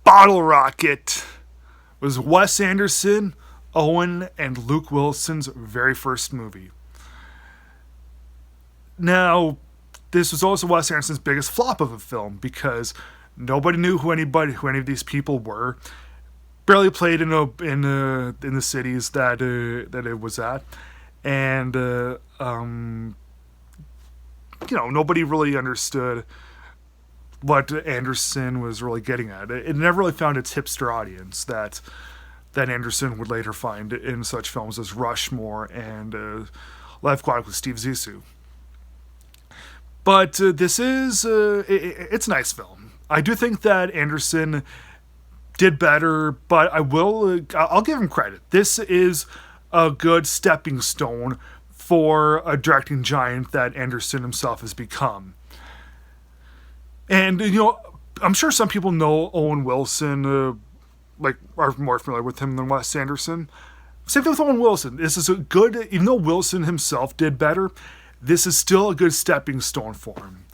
Bottle Rocket was Wes Anderson, Owen, and Luke Wilson's very first movie. Now, this was also Wes Anderson's biggest flop of a film because nobody knew who any of these people were. Barely played in the cities that it was at, and nobody really understood what Anderson was really getting at. It never really found its hipster audience that Anderson would later find in such films as Rushmore and Life Aquatic with Steve Zissou. But this is it's a nice film. I do think that Anderson did better, but I'll give him credit. This is a good stepping stone for a directing giant that Anderson himself has become. And I'm sure some people know Owen Wilson, are more familiar with him than Wes Anderson. Same thing with Owen Wilson. This is a good, even though Wilson himself did better, this is still a good stepping stone for him.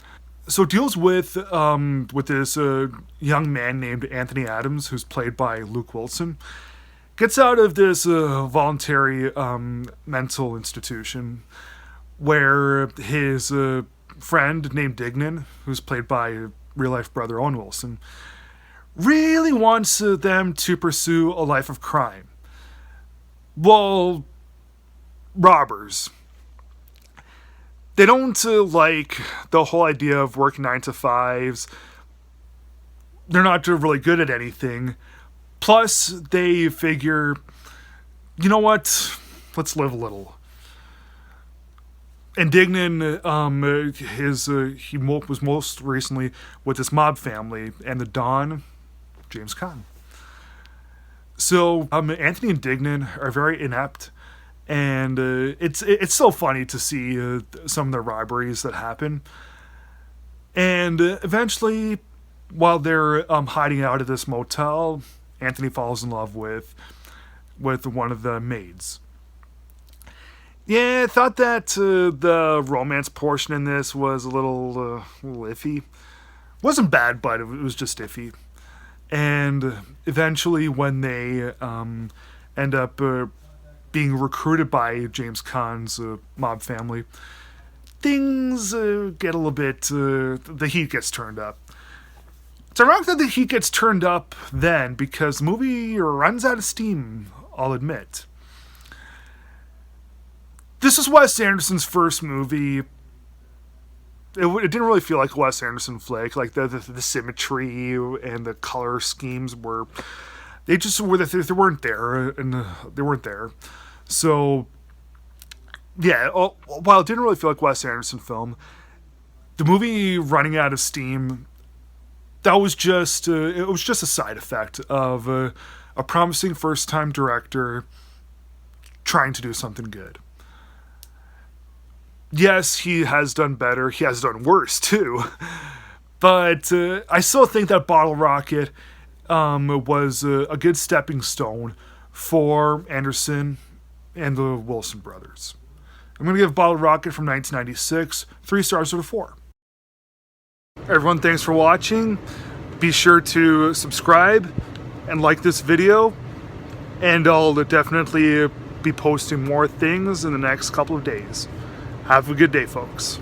So it deals with this young man named Anthony Adams, who's played by Luke Wilson. Gets out of this voluntary mental institution where his friend named Dignan, who's played by real-life brother Owen Wilson, really wants them to pursue a life of crime. Well, robbers. They don't like the whole idea of working 9 to 5s. They're not really good at anything. Plus, they figure, you know what? Let's live a little. And Dignan, he was most recently with this mob family, and the Don, James Caan. So Anthony and Dignan are very inept, and it's so funny to see some of the robberies that happen. And eventually, while they're hiding out at this motel, Anthony falls in love with one of the maids. Yeah, I thought that the romance portion in this was a little iffy. Wasn't bad, but it was just iffy. And eventually, when they end up being recruited by James Caan's mob family, things get a little bit... the heat gets turned up. It's ironic that the heat gets turned up then, because the movie runs out of steam, I'll admit. This is Wes Anderson's first movie. It didn't really feel like a Wes Anderson flick. Like the symmetry and the color schemes were... They just were... They weren't there. And they weren't there. So, yeah, while it didn't really feel like a Wes Anderson film, the movie running out of steam... That was just it was just a side effect of a promising first-time director trying to do something good. Yes, he has done better. He has done worse, too. But I still think that Bottle Rocket was a good stepping stone for Anderson and the Wilson brothers. I'm going to give Bottle Rocket from 1996 3 stars out of 4. Everyone, thanks for watching. Be sure to subscribe and like this video, and I'll definitely be posting more things in the next couple of days. Have a good day, folks.